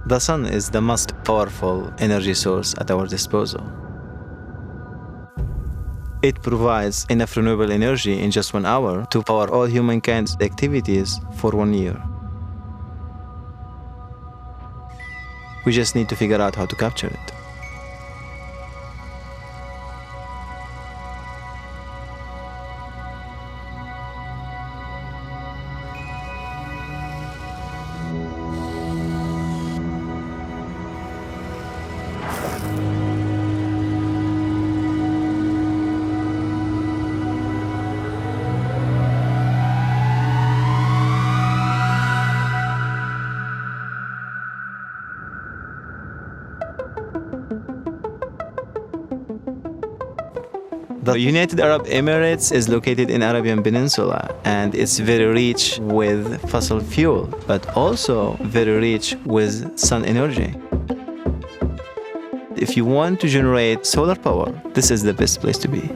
The sun is the most powerful energy source at our disposal. It provides enough renewable energy in just 1 hour to power all humankind's activities for 1 year. We just need to figure out how to capture it. The United Arab Emirates is located in Arabian Peninsula, and it's very rich with fossil fuel, but also very rich with sun energy. If you want to generate solar power, this is the best place to be.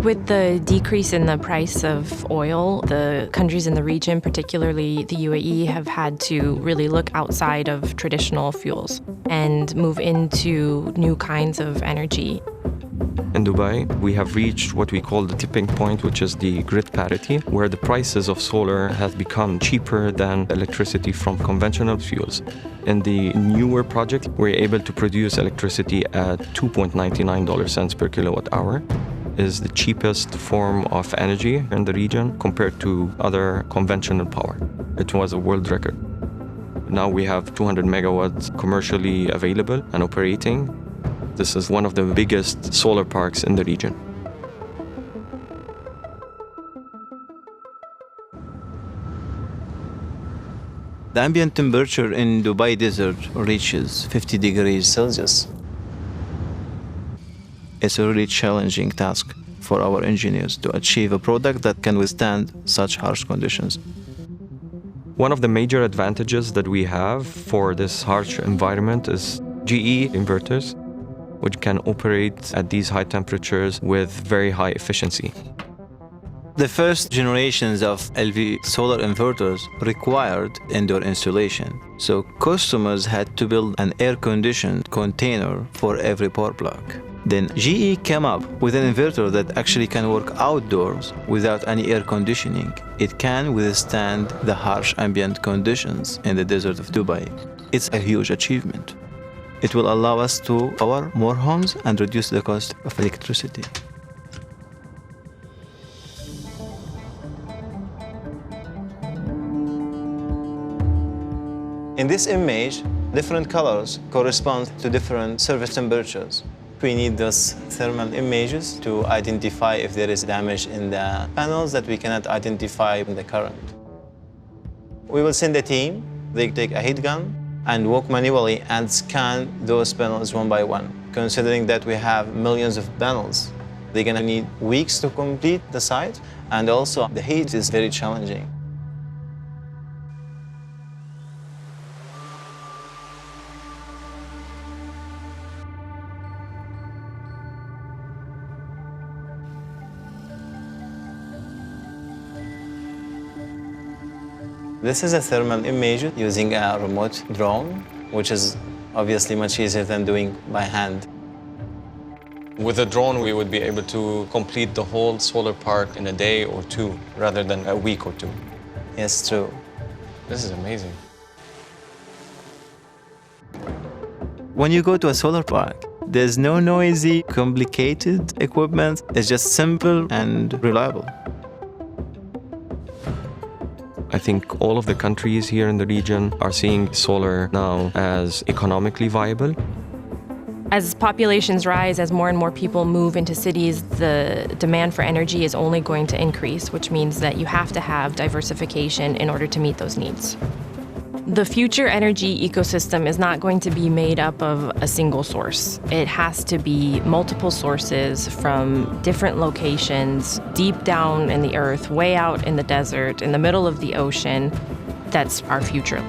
With the decrease in the price of oil, the countries in the region, particularly the UAE, have had to really look outside of traditional fuels and move into new kinds of energy. In Dubai, we have reached what we call the tipping point, which is the grid parity, where the prices of solar have become cheaper than electricity from conventional fuels. In the newer project, we're able to produce electricity at $2.99 per kilowatt hour. Is the cheapest form of energy in the region compared to other conventional power. It was a world record. Now we have 200 megawatts commercially available and operating. This is one of the biggest solar parks in the region. The ambient temperature in Dubai desert reaches 50 degrees Celsius. It's a really challenging task for our engineers to achieve a product that can withstand such harsh conditions. One of the major advantages that we have for this harsh environment is GE inverters, which can operate at these high temperatures with very high efficiency. The first generations of LV solar inverters required indoor installation, so customers had to build an air-conditioned container for every power block. Then GE came up with an inverter that actually can work outdoors without any air conditioning. It can withstand the harsh ambient conditions in the desert of Dubai. It's a huge achievement. It will allow us to power more homes and reduce the cost of electricity. In this image, different colors correspond to different service temperatures. We need those thermal images to identify if there is damage in the panels that we cannot identify in the current. We will send a team. They take a heat gun and walk manually and scan those panels one by one. Considering that we have millions of panels, they're gonna need weeks to complete the site, and also the heat is very challenging. This is a thermal image using a remote drone, which is obviously much easier than doing by hand. With a drone, we would be able to complete the whole solar park in a day or two, rather than a week or two. Yes, true. This is amazing. When you go to a solar park, there's no noisy, complicated equipment. It's just simple and reliable. I think all of the countries here in the region are seeing solar now as economically viable. As populations rise, as more and more people move into cities, the demand for energy is only going to increase, which means that you have to have diversification in order to meet those needs. The future energy ecosystem is not going to be made up of a single source. It has to be multiple sources from different locations, deep down in the earth, way out in the desert, in the middle of the ocean. That's our future.